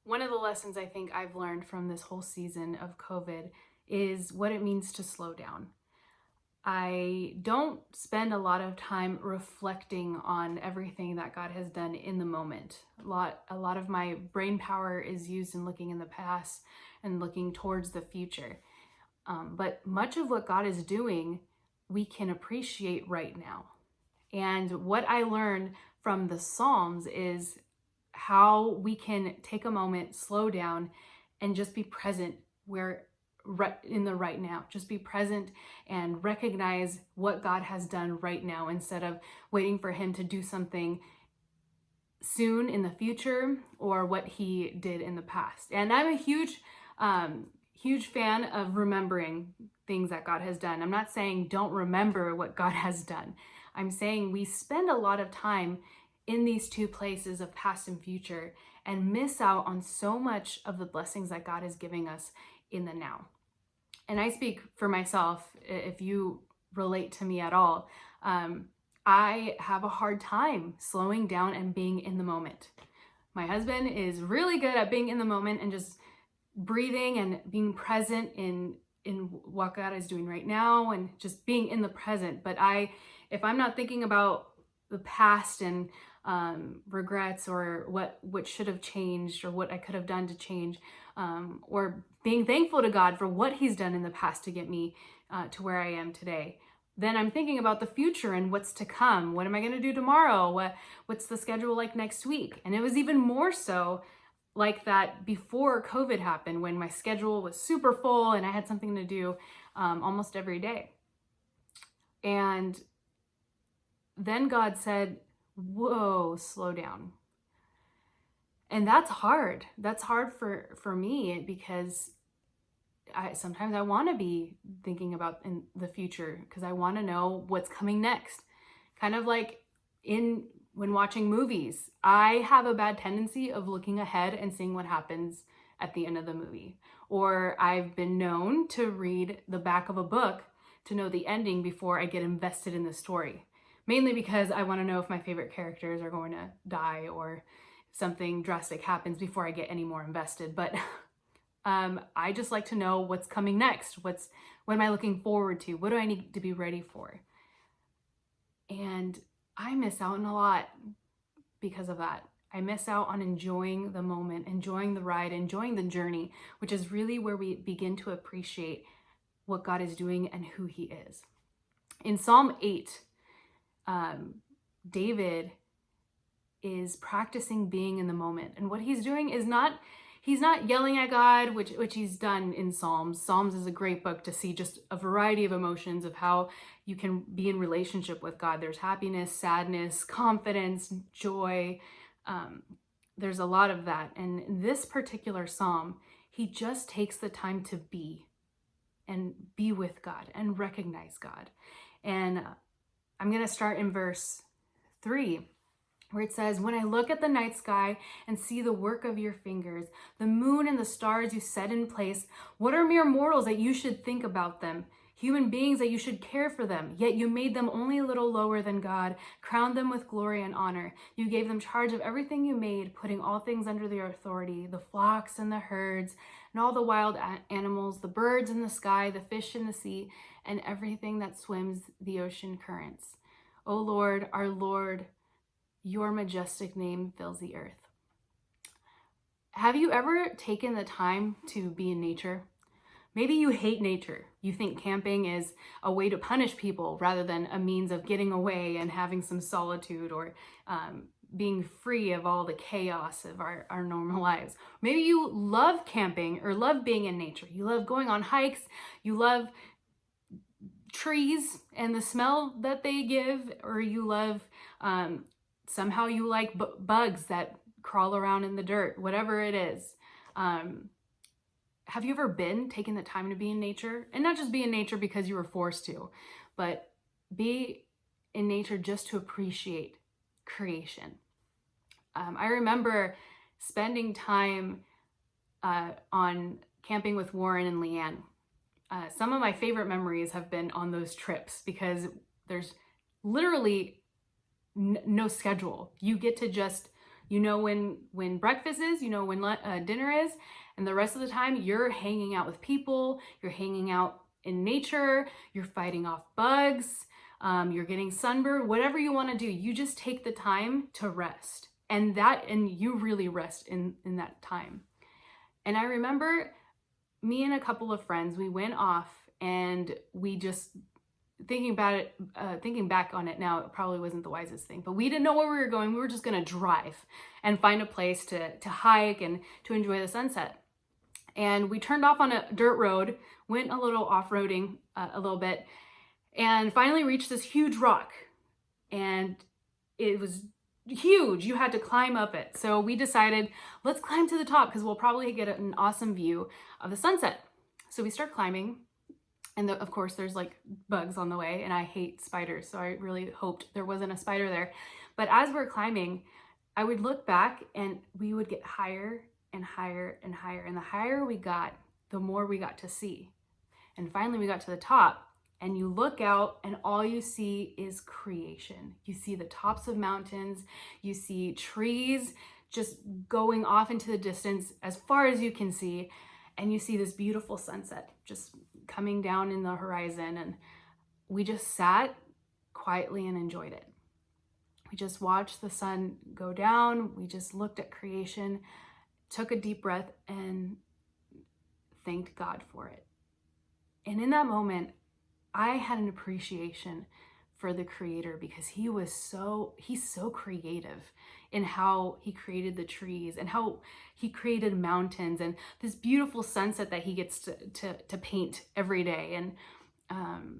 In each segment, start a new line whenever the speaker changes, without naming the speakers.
One of the lessons I think I've learned from this whole season of COVID is what it means to slow down. I don't spend a lot of time reflecting on everything that God has done in the moment. A lot of my brain power is used in looking in the past and looking towards the future. But much of what God is doing, we can appreciate right now. And what I learned from the Psalms is how we can take a moment, slow down, and just be present where in the right now. Just be present and recognize what God has done right now instead of waiting for Him to do something soon in the future or what He did in the past. And I'm a huge fan of remembering things that God has done. I'm not saying don't remember what God has done. I'm saying we spend a lot of time in these two places of past and future and miss out on so much of the blessings that God is giving us in the now. And I speak for myself, if you relate to me at all. I have a hard time slowing down and being in the moment. My husband is really good at being in the moment and just breathing and being present in what God is doing right now and just being in the present. But if I'm not thinking about the past and regrets or what should have changed or what I could have done to change, or being thankful to God for what He's done in the past to get me to where I am today, then I'm thinking about the future and what's to come. What am I going to do tomorrow? What's the schedule like next week? And it was even more so like that before COVID happened, when my schedule was super full and I had something to do almost every day. And then God said, whoa, slow down. And that's hard. That's hard for me because sometimes I want to be thinking about in the future because I want to know what's coming next. Kind of like when watching movies, I have a bad tendency of looking ahead and seeing what happens at the end of the movie. Or I've been known to read the back of a book to know the ending before I get invested in the story. Mainly because I want to know if my favorite characters are going to die or something drastic happens before I get any more invested. But I just like to know what's coming next. What am I looking forward to? What do I need to be ready for? And I miss out on a lot because of that. I miss out on enjoying the moment, enjoying the ride, enjoying the journey, which is really where we begin to appreciate what God is doing and who He is. In Psalm 8, David is practicing being in the moment. And what he's doing is he's not yelling at God, which he's done in Psalms. Psalms is a great book to see just a variety of emotions of how you can be in relationship with God. There's happiness, sadness, confidence, joy. There's a lot of that. And in this particular Psalm, he just takes the time to be with God and recognize God. And I'm going to start in verse 3, where it says, when I look at the night sky and see the work of your fingers, the moon and the stars you set in place, what are mere mortals that you should think about them? Human beings that you should care for them, yet you made them only a little lower than God, crowned them with glory and honor. You gave them charge of everything you made, putting all things under their authority, the flocks and the herds, and all the wild animals, the birds in the sky, the fish in the sea, and everything that swims the ocean currents. O Lord, our Lord, your majestic name fills the earth. Have you ever taken the time to be in nature? Maybe you hate nature. You think camping is a way to punish people rather than a means of getting away and having some solitude or being free of all the chaos of our normal lives. Maybe you love camping or love being in nature. You love going on hikes. You love trees and the smell that they give, or you love somehow you like bugs that crawl around in the dirt, whatever it is. Have you ever been taking the time to be in nature? And not just be in nature because you were forced to, but be in nature just to appreciate creation. I remember spending time on camping with Warren and Leanne. Some of my favorite memories have been on those trips because there's literally no schedule. You get to just You know when breakfast is, you know when dinner is, and the rest of the time you're hanging out with people, you're hanging out in nature, you're fighting off bugs, you're getting sunburned, whatever you want to do. You just take the time to rest, and you really rest in that time. And I remember me and a couple of friends, we went off and we just, thinking back on it now, it probably wasn't the wisest thing, but we didn't know where we were going. We were just going to drive and find a place to hike and to enjoy the sunset. And we turned off on a dirt road, went a little off-roading a little bit, and finally reached this huge rock. And it was huge. You had to climb up it. So we decided, let's climb to the top because we'll probably get an awesome view of the sunset. So we start climbing. And of course, there's like bugs on the way, and I hate spiders. So I really hoped there wasn't a spider there. But as we're climbing, I would look back and we would get higher and higher and higher. And the higher we got, the more we got to see. And finally we got to the top, and you look out and all you see is creation. You see the tops of mountains, you see trees just going off into the distance as far as you can see. And you see this beautiful sunset just coming down in the horizon. And we just sat quietly and enjoyed it. We just watched the sun go down. We just looked at creation, took a deep breath, and thanked God for it. And in that moment, I had an appreciation for the Creator, because he's so creative in how he created the trees and how he created mountains and this beautiful sunset that he gets to paint every day, and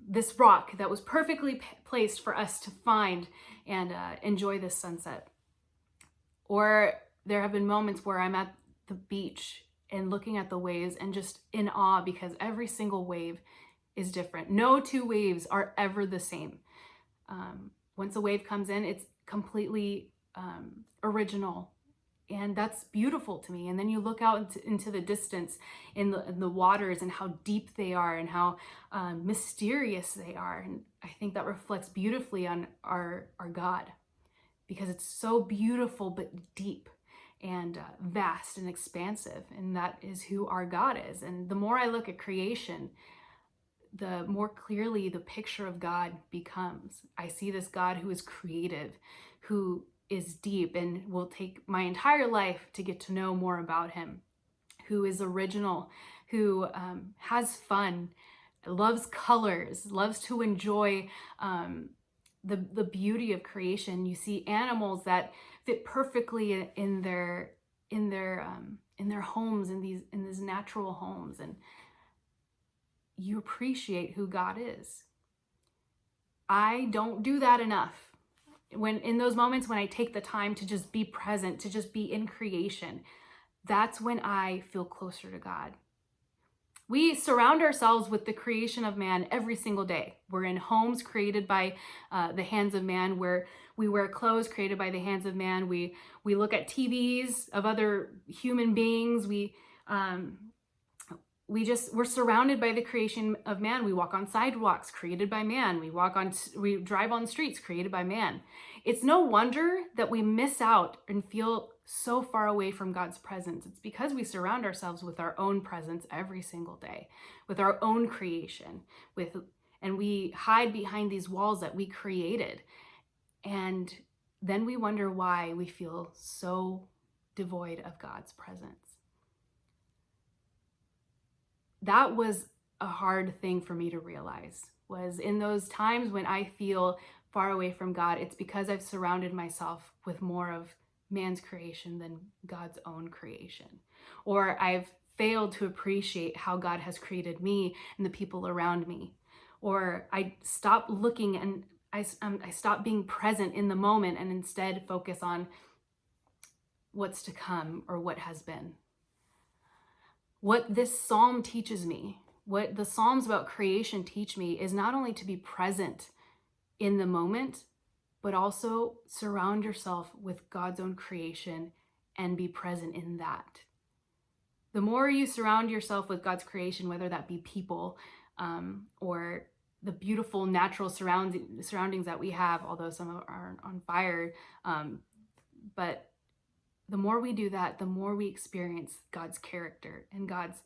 this rock that was perfectly placed for us to find and enjoy this sunset. Or there have been moments where I'm at the beach and looking at the waves and just in awe, because every single wave is different. No two waves are ever the same. Once a wave comes in, it's completely original, and that's beautiful to me. And then you look out into the distance in the waters and how deep they are and how mysterious they are. And I think that reflects beautifully on our God, because it's so beautiful but deep and vast and expansive, and that is who our God is. And the more I look at creation, the more clearly the picture of God becomes. I see this God who is creative, who is deep, and will take my entire life to get to know more about him, who is original, who has fun, loves colors, loves to enjoy the beauty of creation. You see animals that fit perfectly in their homes, in these natural homes, and you appreciate who God is. I don't do that enough. When in those moments when I take the time to just be present, to just be in creation, that's when I feel closer to God. We surround ourselves with the creation of man every single day. We're in homes created by the hands of man, where we wear clothes created by the hands of man. We look at TVs of other human beings. We're surrounded by the creation of man. We walk on sidewalks created by man. We drive on streets created by man. It's no wonder that we miss out and feel so far away from God's presence. It's because we surround ourselves with our own presence every single day, with our own creation, and we hide behind these walls that we created. And then we wonder why we feel so devoid of God's presence. That was a hard thing for me to realize, was in those times when I feel far away from God, it's because I've surrounded myself with more of man's creation than God's own creation. Or I've failed to appreciate how God has created me and the people around me. Or I stop looking and I stop being present in the moment and instead focus on what's to come or what has been. What this psalm teaches me, what the Psalms about creation teach me, is not only to be present in the moment, but also surround yourself with God's own creation and be present in that. The more you surround yourself with God's creation, whether that be people or the beautiful natural surroundings that we have, although some are on fire, but the more we do that, the more we experience God's character and God's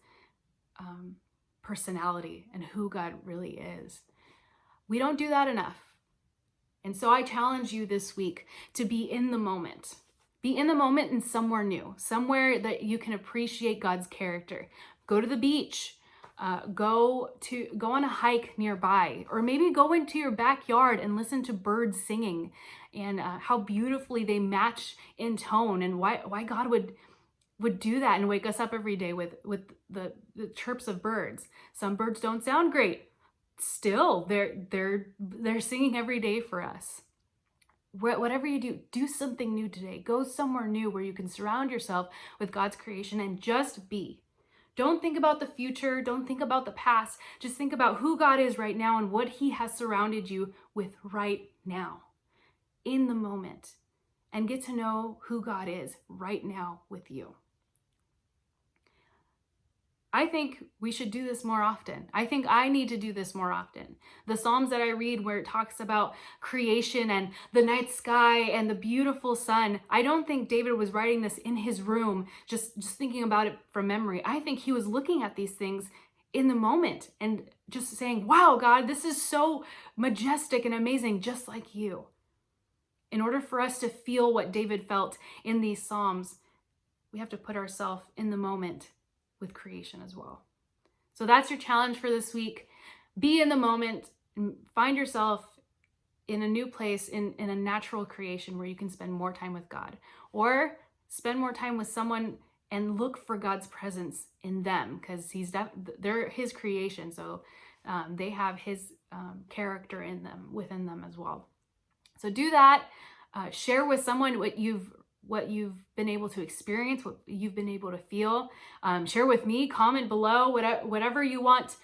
personality and who God really is. We don't do that enough. And so I challenge you this week to be in the moment. Be in the moment and somewhere new, somewhere that you can appreciate God's character. Go to the beach, go on a hike nearby, or maybe go into your backyard and listen to birds singing and how beautifully they match in tone, and why God would do that and wake us up every day with the chirps of birds. Some birds don't sound great. Still, they're singing every day for us. Whatever you do, do something new today. Go somewhere new where you can surround yourself with God's creation and just be. Don't think about the future. Don't think about the past. Just think about who God is right now and what he has surrounded you with right now, in the moment, and get to know who God is right now with you. I think we should do this more often. I think I need to do this more often. The Psalms that I read where it talks about creation and the night sky and the beautiful sun, I don't think David was writing this in his room, just thinking about it from memory. I think he was looking at these things in the moment and just saying, wow, God, this is so majestic and amazing, just like you. In order for us to feel what David felt in these Psalms, we have to put ourselves in the moment with creation as well. So that's your challenge for this week. Be in the moment and find yourself in a new place, in a natural creation where you can spend more time with God, or spend more time with someone and look for God's presence in them, because they're his creation. So they have his character in them, within them as well. So do that. Share with someone what you've been able to experience, what you've been able to feel. Share with me, comment below, whatever you want,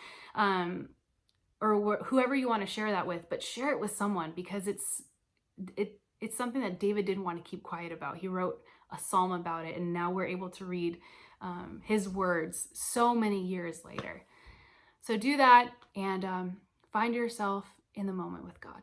or whoever you want to share that with, but share it with someone, because it's something that David didn't want to keep quiet about. He wrote a psalm about it, and now we're able to read his words so many years later. So do that and find yourself in the moment with God.